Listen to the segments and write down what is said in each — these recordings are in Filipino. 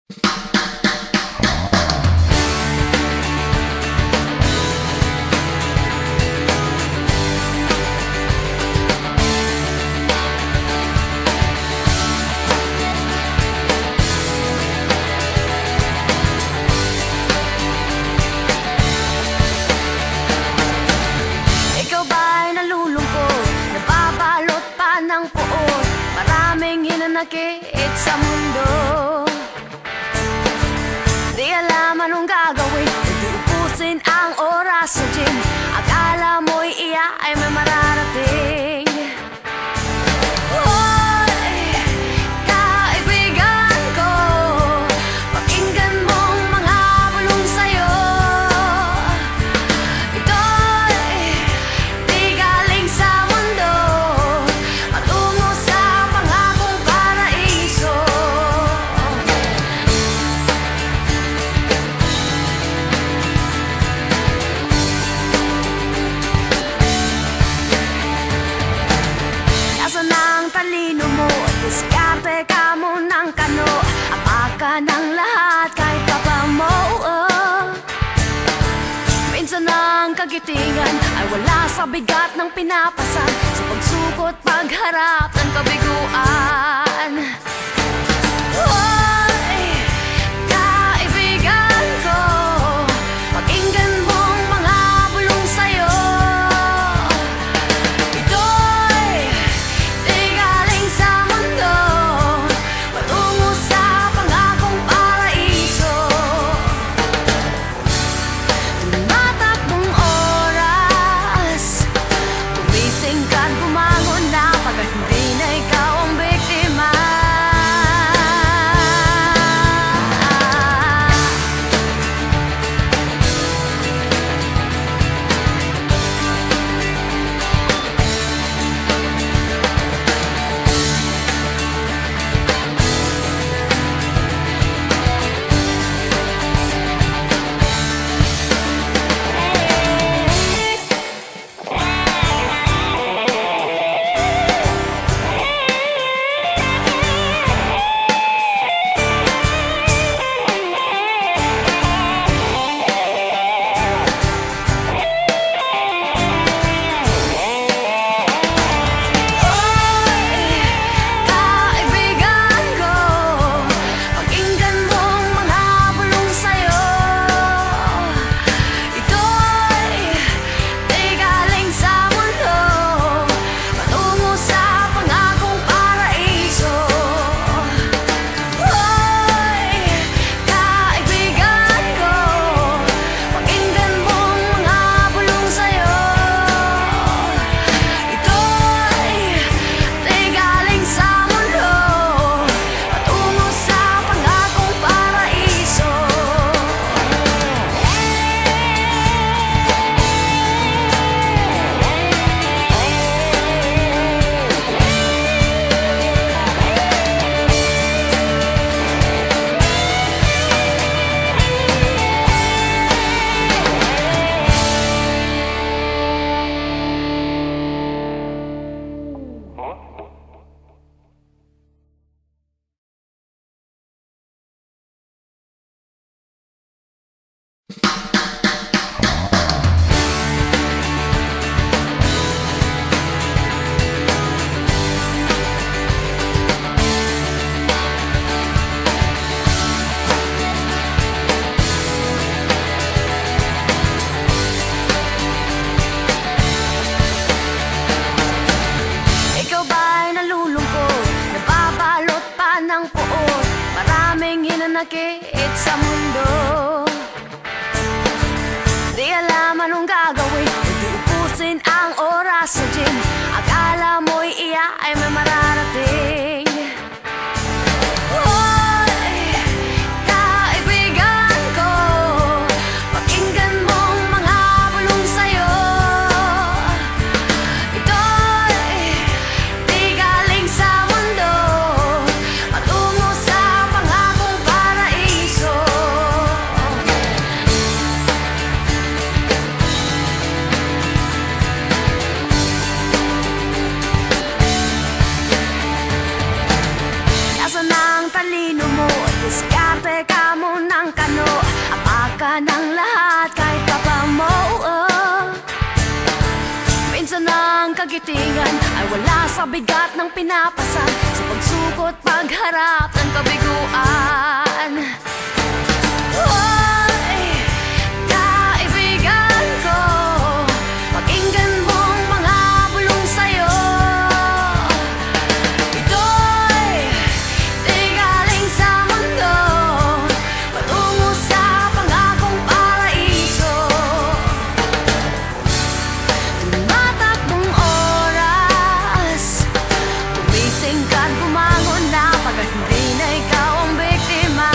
Ikaw ba'y nalulungkot, nababalot pa ng puot, maraming hinanakit sa mundo? Di alam anong gagawin, hindi upusin ang oras sa gym. Akala mo'y iya ay may mararating. Hoy, kaibigan ko, pakinggan mong mga bulong sa'yo. Ito'y di galing sa mundo, patungo sa pangakong paraiso. Nasaan ang talino mo? Diskarte ka mo ng kano, apakan ng lahat kahit papa mo. Minsan ang kagitingan ay wala sa bigat ng pinapasan, sa pagsukot pagharap ng kabiguan. Hoy, kaibigan ko, pakinggan mong mga bulong sa'yo. Ito'y di galing sa mundo, patungo sa pangakong paraiso. Tumatakbong oras, gumising ka't bumangon na, pagkat hindi na ikaw ang biktima. Kaibigan ko, pakinggan mong mga bulong sa'yo. Ito'y di galing sa mundo, patungo sa pangakong paraiso. Hoy, kaibigan ko, pakinggan mong mga bulong sa'yo. Ito'y di galing sa mundo, patungo sa pangakong paraiso. Ikaw ba'y nalulungkot, nababalot pa ng puot, maraming hinanakit sa mundo? Di alam anong gagawin, hindi upusin ang oras sa gym. Akala mo'y iya ay may mararating. Hoy, kaibigan ko, pakinggan mong mga bulong sa'yo. Ito'y di galing sa mundo, patungo sa pangakong paraiso. ng talino mo, diskarte ka mo ng kano, apaka ng lahat kahit papa mo. Minsan ang kagitingan ay wala sa bigat ng pinapasan, sa pagsukot pagharap ng kabiguan. Hoy, kaibigan ko, pakinggan mong mga bulong sa'yo. Ito'y di galing sa mundo, patungo sa pangakong paraiso. Tumatakbong oras, gumising ka't bumangon na, pagkat hindi na ikaw ang biktima.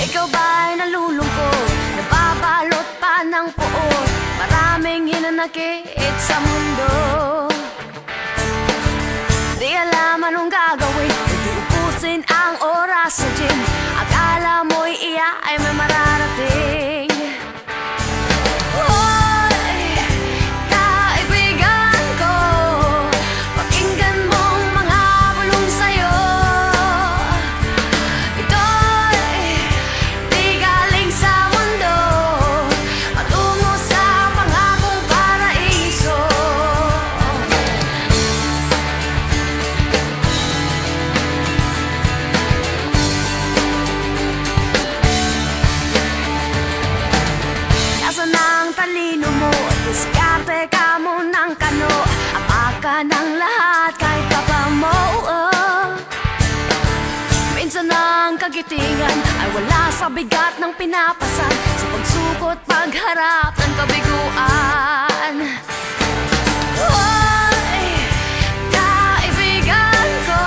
Ikaw ba'y nalulungkot, nababalot pa ng puot, maraming hinanakit sa mundo. Di alam anong gagawin, hindi upusin ang oras sa gym, akala mo'y iya ay may mararating. Hoy, kaibigan ko, pakinggan mong mga bulong sa'yo. Ito'y di galing sa mundo, patungo sa pangakong paraiso. Nasaan ang talino mo, diskarte ka mo ng kano, apaka ng lahat kahit papa mo. Minsan ang kagitingan ay wala sa bigat ng pinapasan, sa pagsukot pagharap ng kabiguan. Hoy, kaibigan ko,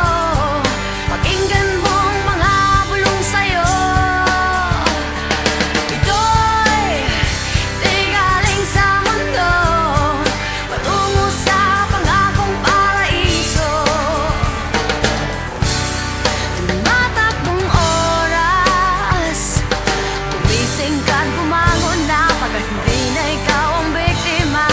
pakinggan mong mga bulong sa'yo. Ito'y di galing sa mundo, patungo sa pangakong paraiso. Tumatakbong oras, gumising ka't bumangon na, pagkat hindi na ikaw ang biktima.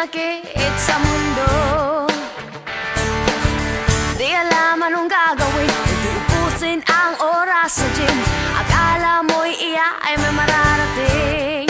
hinanakit sa mundo. Di alam anong gagawin, hindi upusin ang oras sa gym. Akala mo'y iya ay may mararating.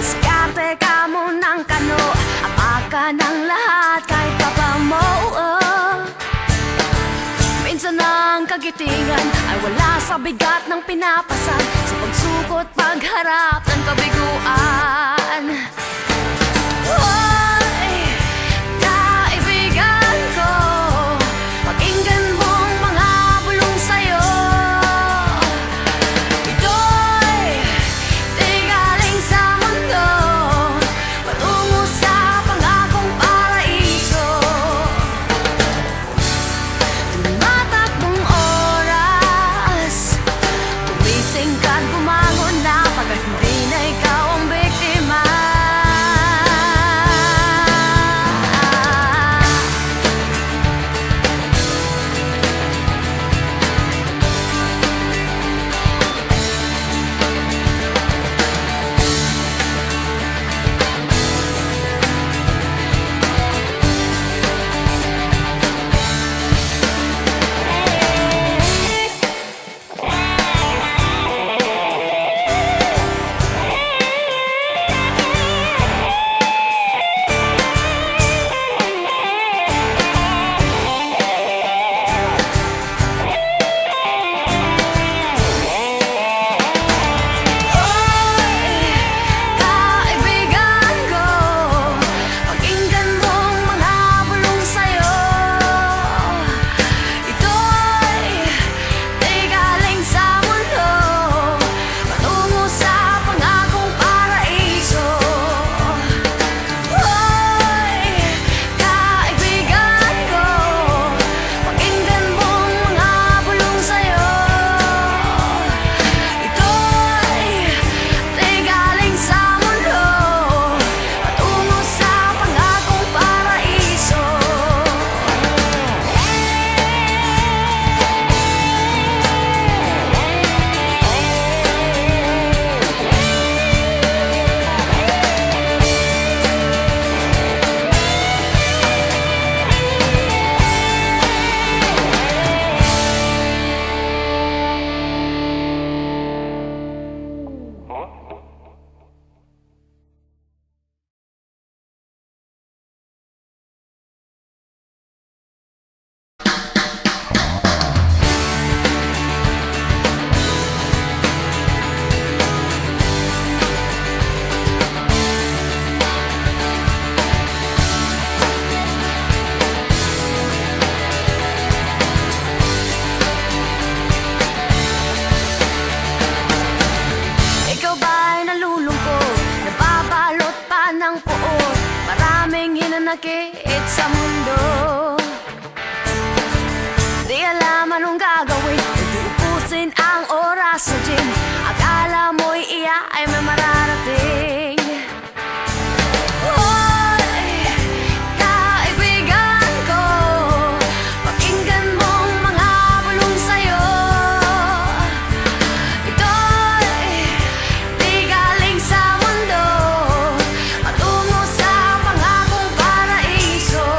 Diskarte ka mo ng kano, apaka ng lahat kahit papa mo. Minsan ang kagitingan ay wala sa bigat ng pinapasan, sa pagsukot pagharap ng kabiguan. Kaibigan ko, pakinggan mong mga bulong sa'yo. Hinanakit sa mundo. Di alam anong gagawin, hindi upusin ang oras sa gym. Akala mo'y iya ay may mararating. Kaibigan ko, pakinggan mong mga bulong sa'yo. Ito'y di galing sa mundo, patungo sa pangakong paraiso.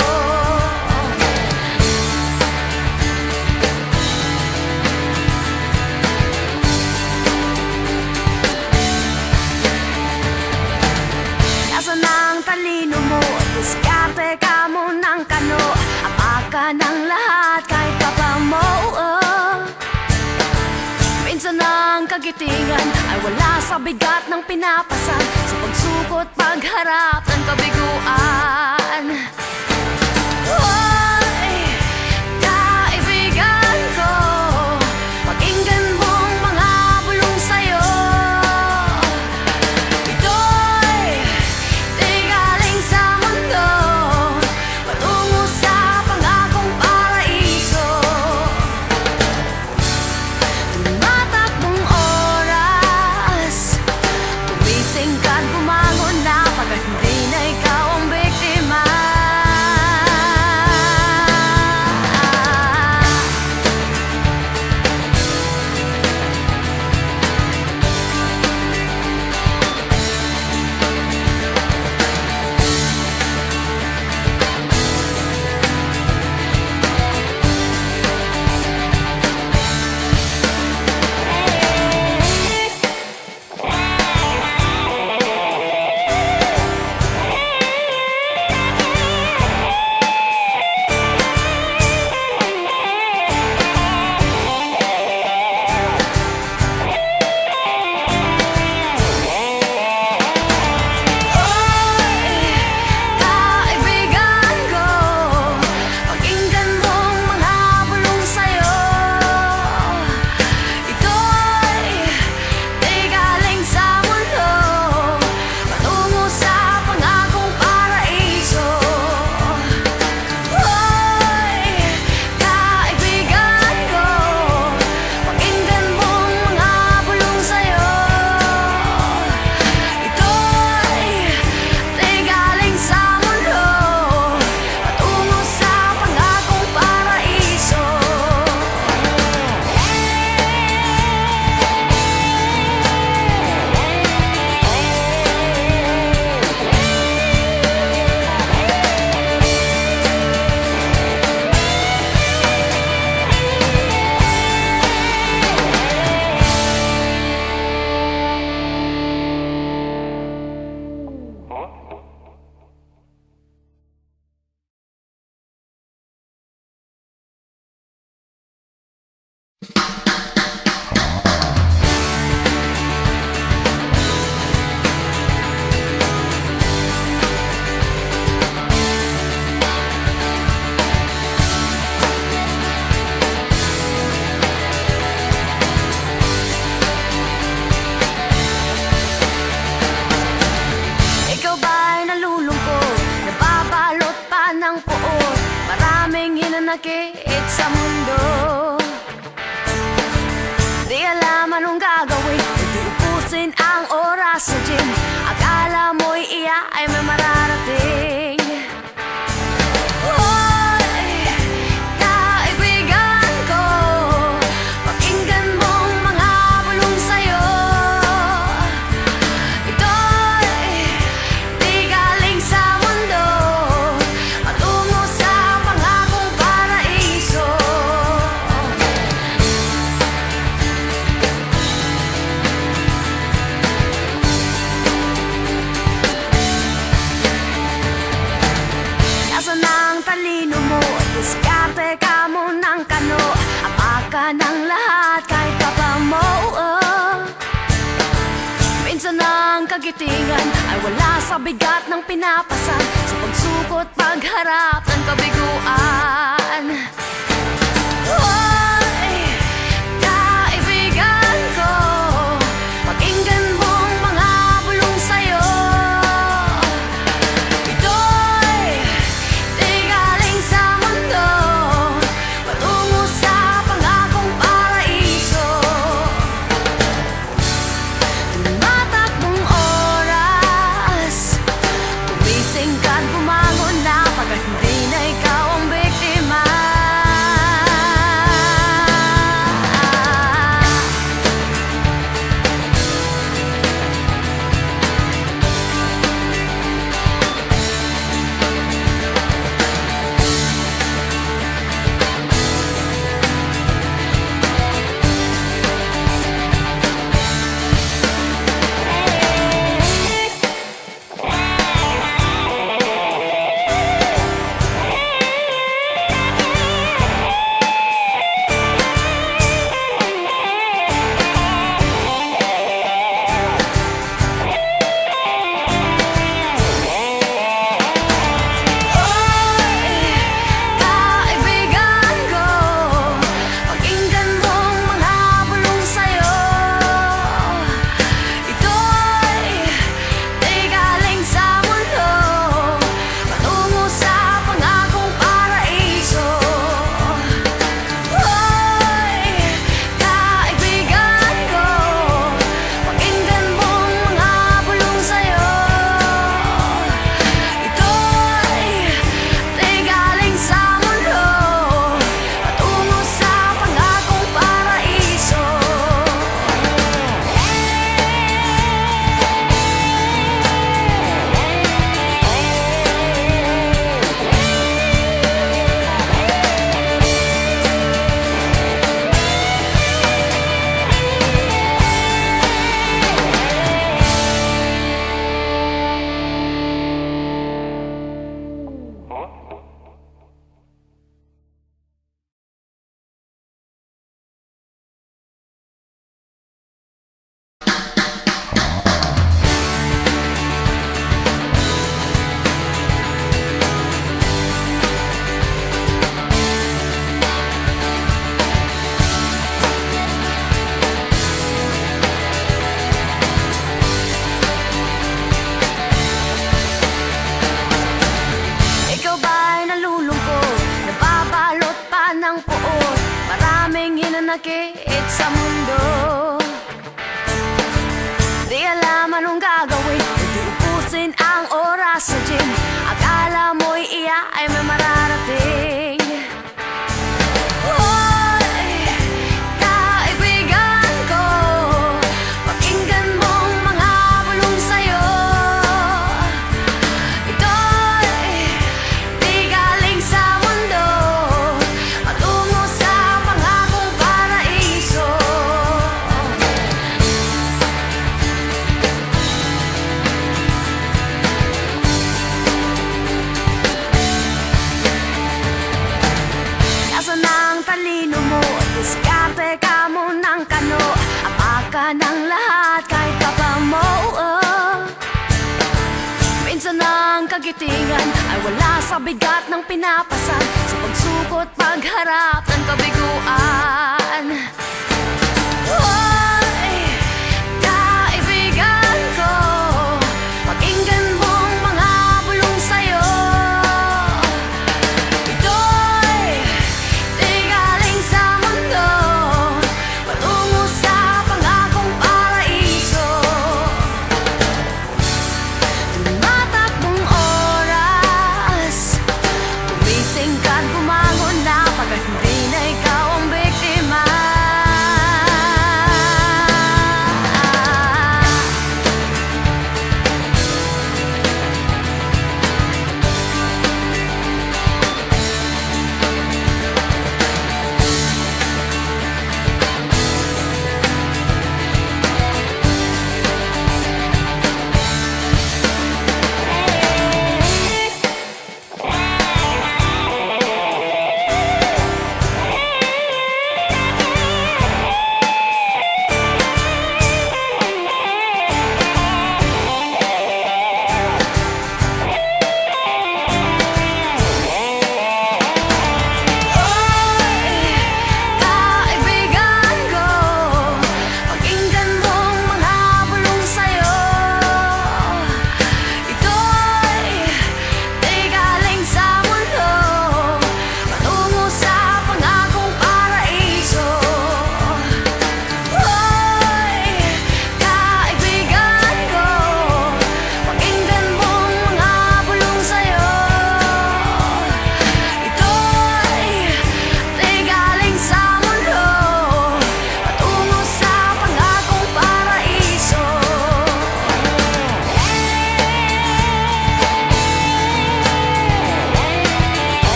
Nasaan ang talino mo? Diskarte ka mo ng kano, apaka ng lahat kahit papa mo. Minsan ang kagitingan ay wala sa bigat ng pinapasan, sa pagsukot pagharap ng kabiguan. Kaibigan ko, pakinggan mong mga bulong sa'yo. Ito'y hinanakit sa mundo. Di alam anong gagawin, hindi upusin ang oras sa gym. Akala mo'y iya ay may mararating. Talino mo, diskarte ka mo ng kano. Apaka ng lahat kahit papa mo. Minsan ang kagitingan ay wala sa bigat ng pinapasan, sa pagsukot pagharap ng kabiguan. Kaibigan ko, pakinggan mong mga bulong sa'yo. Hinanakit sa mundo. Di alam anong gagawin, hindi upusin ang oras sa gym. Akala mo'y iya ay may mararating. Kaibigan ko, pakinggan mong mga bulong sa'yo. Ito'y di galing sa mundo, patungo sa pangakong paraiso. Asan ang talino mo, diskarte ka mo ng kano. Apaka ng lahat kahit papa mo. Minsan ang kagitingan ay wala sa bigat ng pinapasan, sa pagsukot pagharap ng kabiguan. Kaibigan ko, pakinggan mong mga bulong sa'yo. Ito'y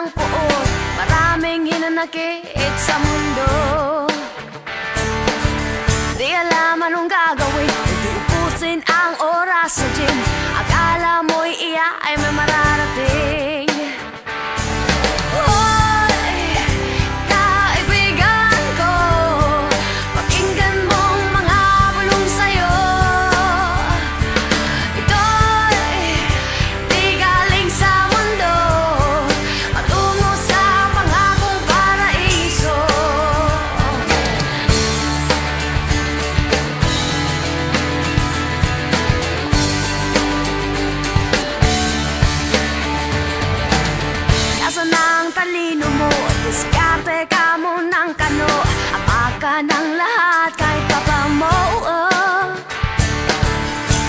ng puot, maraming hinanakit sa mundo. Di alam anong gagawin, hindi upusin ang oras sa gym. Akala mo'y iya ay may mararating. Diskarte ka mo ng kano, apaka ng lahat kahit papa mo.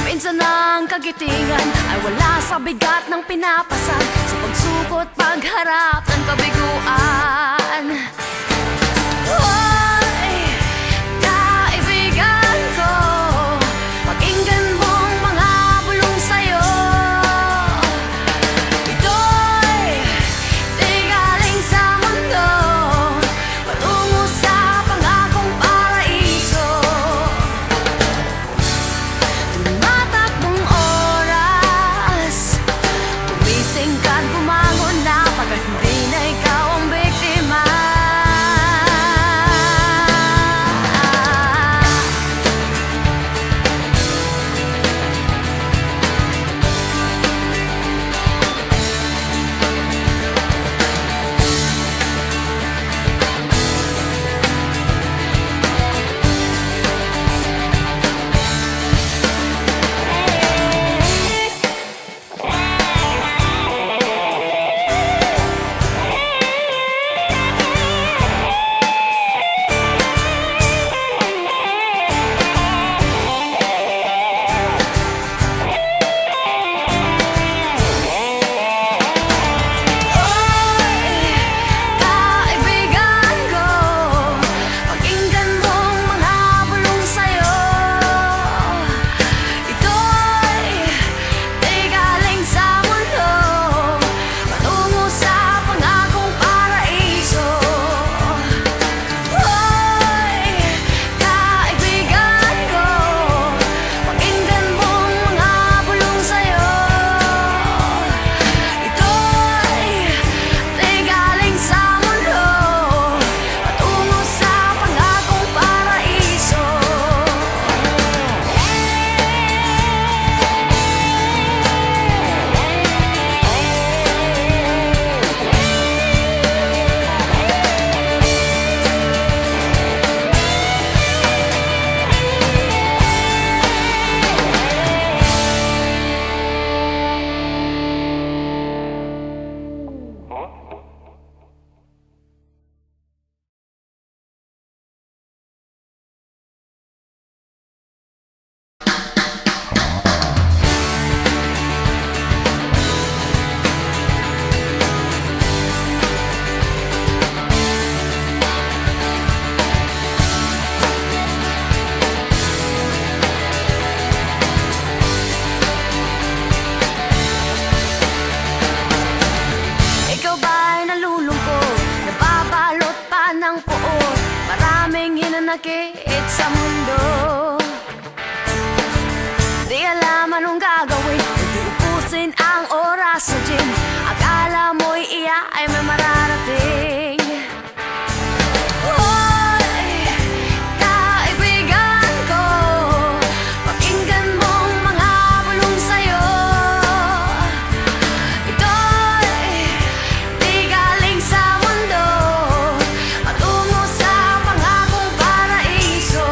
Minsan ang kagitingan ay wala sa bigat ng pinapasan, sa pagsukot pagharap ng kabiguan. Hoy, kaibigan ko, pakinggan mong mga bulong sa'yo. Hinanakit sa mundo. Di alam anong gagawin, hindi upusin ang oras sa gym. Akala mo'y iya ay may mararating. Hoy, kaibigan ko, pakinggan mong mga bulong sa'yo. Ito'y di galing sa mundo, patungo sa pangakong paraiso.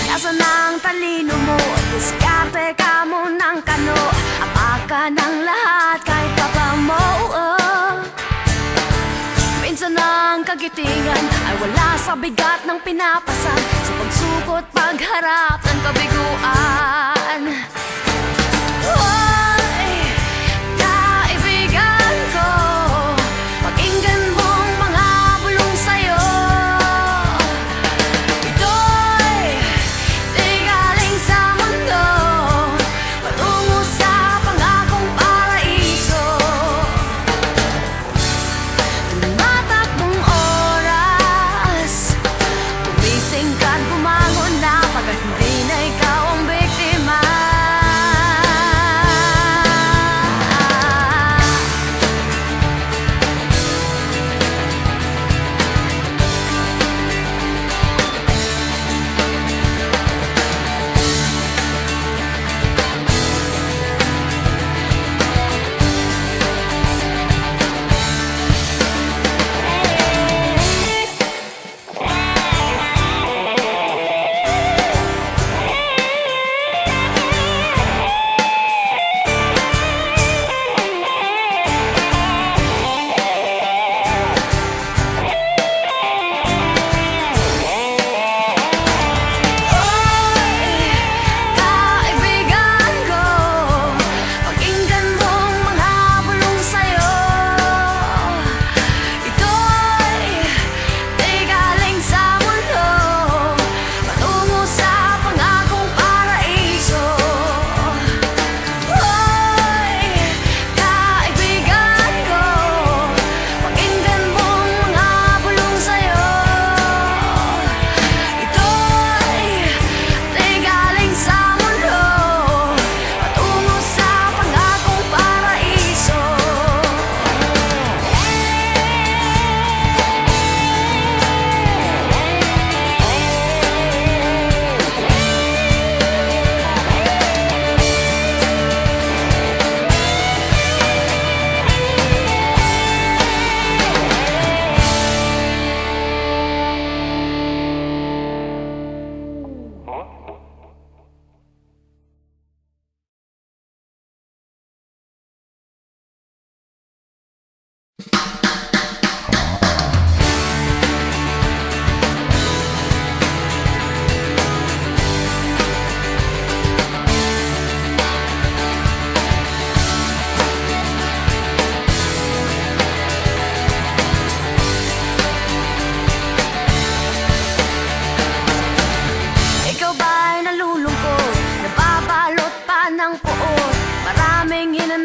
Nasaan ang talino mo? Diskarte ka mo ng kano, apaka ng lahat kahit papa mo. Minsan ang kagitingan ay wala sa bigat ng pinapasan, sa pagsukot pagharap ng kabiguan. Hoy, kaibigan ko, pakinggan mong mga bulong sa'yo.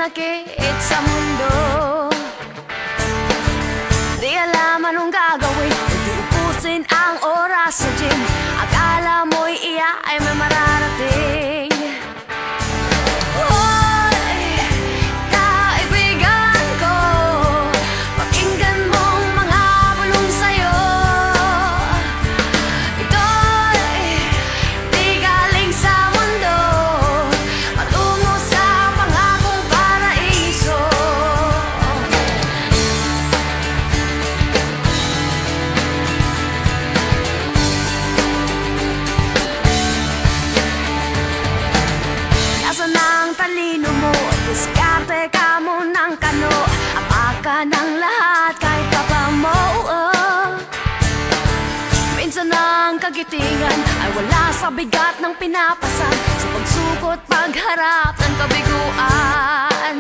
manakit sa mundo. Di alam anong gagawin, hindi upusin ang oras sa gym. Akala mo'y iya ay may mararating. Hoy, kaibigan ko, pakinggan mong mga bulong sa'yo. Ito'y di galing sa mundo, patungo sa pangakong paraiso. Nasaan ang talino mo? Diskarte ka mo ng kano. Apaka ng lahat kahit papa mo. Minsan ang kagitingan ay wala sa bigat ng pinapasan, sa pagsukot pagharap ng kabiguan.